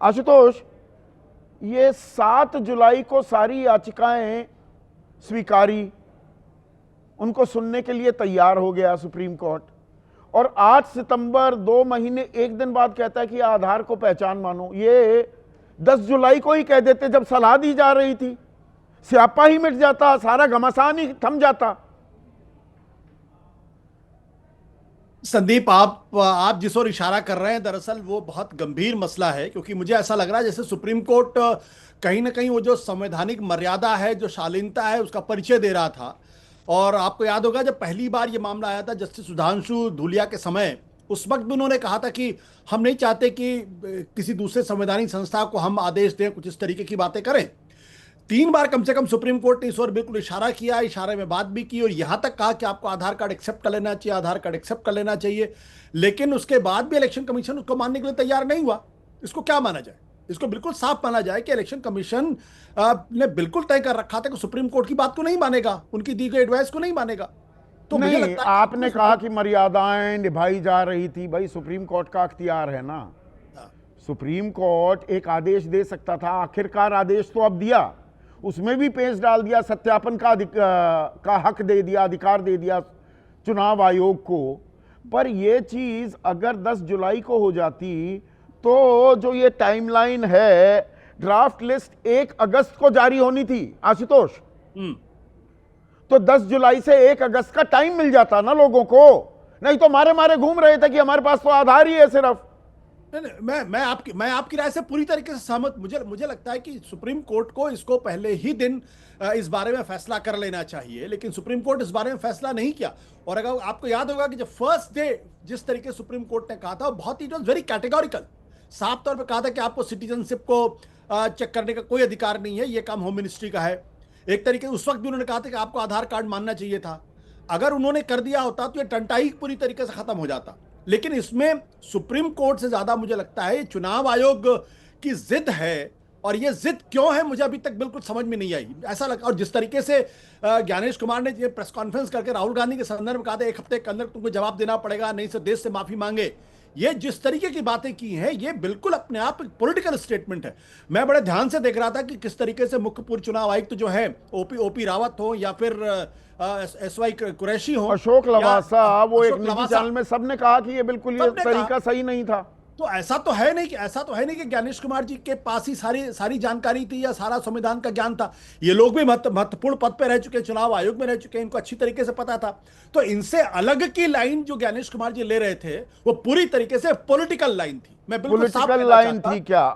आशुतोष, ये 7 जुलाई को सारी याचिकाएं स्वीकारी, उनको सुनने के लिए तैयार हो गया सुप्रीम कोर्ट, और 8 सितंबर 2 महीने 1 दिन बाद कहता है कि आधार को पहचान मानो। ये 10 जुलाई को ही कह देते जब सलाह दी जा रही थी, स्यापा ही मिट जाता, सारा घमासान ही थम जाता। संदीप, आप जिस ओर इशारा कर रहे हैं दरअसल वो बहुत गंभीर मसला है, क्योंकि मुझे ऐसा लग रहा है जैसे सुप्रीम कोर्ट कहीं ना कहीं वो जो संवैधानिक मर्यादा है, जो शालीनता है, उसका परिचय दे रहा था। और आपको याद होगा जब पहली बार ये मामला आया था जस्टिस सुधांशु धूलिया के समय, उस वक्त भी उन्होंने कहा था कि हम नहीं चाहते कि किसी दूसरे संवैधानिक संस्था को हम आदेश दें, कुछ इस तरीके की बातें करें। 3 बार कम से कम सुप्रीम कोर्ट ने इस ओर बिल्कुल इशारा किया, इशारे में बात भी की और यहां तक कहा कि आपको आधार कार्ड एक्सेप्ट कर लेना चाहिए, आधार कार्ड एक्सेप्ट कर लेना चाहिए। लेकिन उसके बाद भी इलेक्शन कमीशन उसको मानने के लिए तैयार नहीं हुआ। इसको क्या माना जाए? इसको बिल्कुल साफ माना जाए कि इलेक्शन कमीशन ने बिल्कुल तय कर रखा था कि सुप्रीम कोर्ट की बात को नहीं मानेगा, उनकी दी गई एडवाइस को नहीं मानेगा। तो मुझे नहीं, लगता है आपने कहा कि मर्यादाएं निभाई जा रही थी। भाई, सुप्रीम कोर्ट का अख्तियार है ना, सुप्रीम कोर्ट एक आदेश दे सकता था, आखिरकार आदेश तो अब दिया, उसमें भी पेच डाल दिया, सत्यापन का हक दे दिया, अधिकार दे दिया चुनाव आयोग को। पर यह चीज अगर 10 जुलाई को हो जाती तो जो ये टाइमलाइन है, ड्राफ्ट लिस्ट 1 अगस्त को जारी होनी थी आशुतोष, तो 10 जुलाई से 1 अगस्त का टाइम मिल जाता ना लोगों को, नहीं तो मारे मारे घूम रहे थे कि हमारे पास तो आधार ही है सिर्फ। नहीं, मैं आपकी राय से पूरी तरीके से सहमत। मुझे लगता है कि सुप्रीम कोर्ट को इसको पहले ही दिन इस बारे में फैसला कर लेना चाहिए, लेकिन सुप्रीम कोर्ट इस बारे में फैसला नहीं किया। और अगर आपको याद होगा कि जब फर्स्ट डे जिस तरीके सुप्रीम कोर्ट ने कहा था, बहुत ही इट वाज वेरी कैटेगोरिकल, साफ तौर पर कहा था कि आपको सिटीजनशिप को चेक करने का कोई अधिकार नहीं है, ये काम होम मिनिस्ट्री का है। एक तरीके उस वक्त भी उन्होंने कहा था कि आपको आधार कार्ड मानना चाहिए था। अगर उन्होंने कर दिया होता तो ये टंटाई पूरी तरीके से खत्म हो जाता। लेकिन इसमें सुप्रीम कोर्ट से ज्यादा मुझे लगता है चुनाव आयोग की जिद है, और ये जिद क्यों है मुझे अभी तक बिल्कुल समझ में नहीं आई। ऐसा लगा, और जिस तरीके से ज्ञानेश कुमार ने ये प्रेस कॉन्फ्रेंस करके राहुल गांधी के संदर्भ में कहा था 1 हफ्ते के अंदर तुमको जवाब देना पड़ेगा, नहीं तो देश से माफी मांगे, ये जिस तरीके की बातें की हैं, ये बिल्कुल अपने आप एक पॉलिटिकल स्टेटमेंट है। मैं बड़े ध्यान से देख रहा था कि किस तरीके से मुख्य पूर्व चुनाव आयुक्त जो है ओपी रावत हो या फिर SY कुरैशी हो, अशोक लवासा, वो एक निजी चैनल में सबने कहा कि ये बिल्कुल ये तरीका सही नहीं था। तो ऐसा तो है नहीं कि ज्ञानेश कुमार जी के पास ही सारी जानकारी थी या सारा संविधान का ज्ञान था। ये लोग भी महत्वपूर्ण पद पे रह चुके, चुनाव आयोग में रह चुके, इनको अच्छी तरीके से पता था। तो इनसे अलग की लाइन जो ज्ञानेश कुमार जी ले रहे थे वो पूरी तरीके से पॉलिटिकल लाइन थी। मैं बिल्कुल पॉलिटिकल लाइन थी क्या?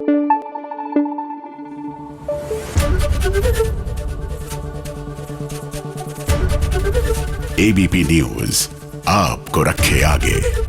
ABP न्यूज आपको रखे आगे।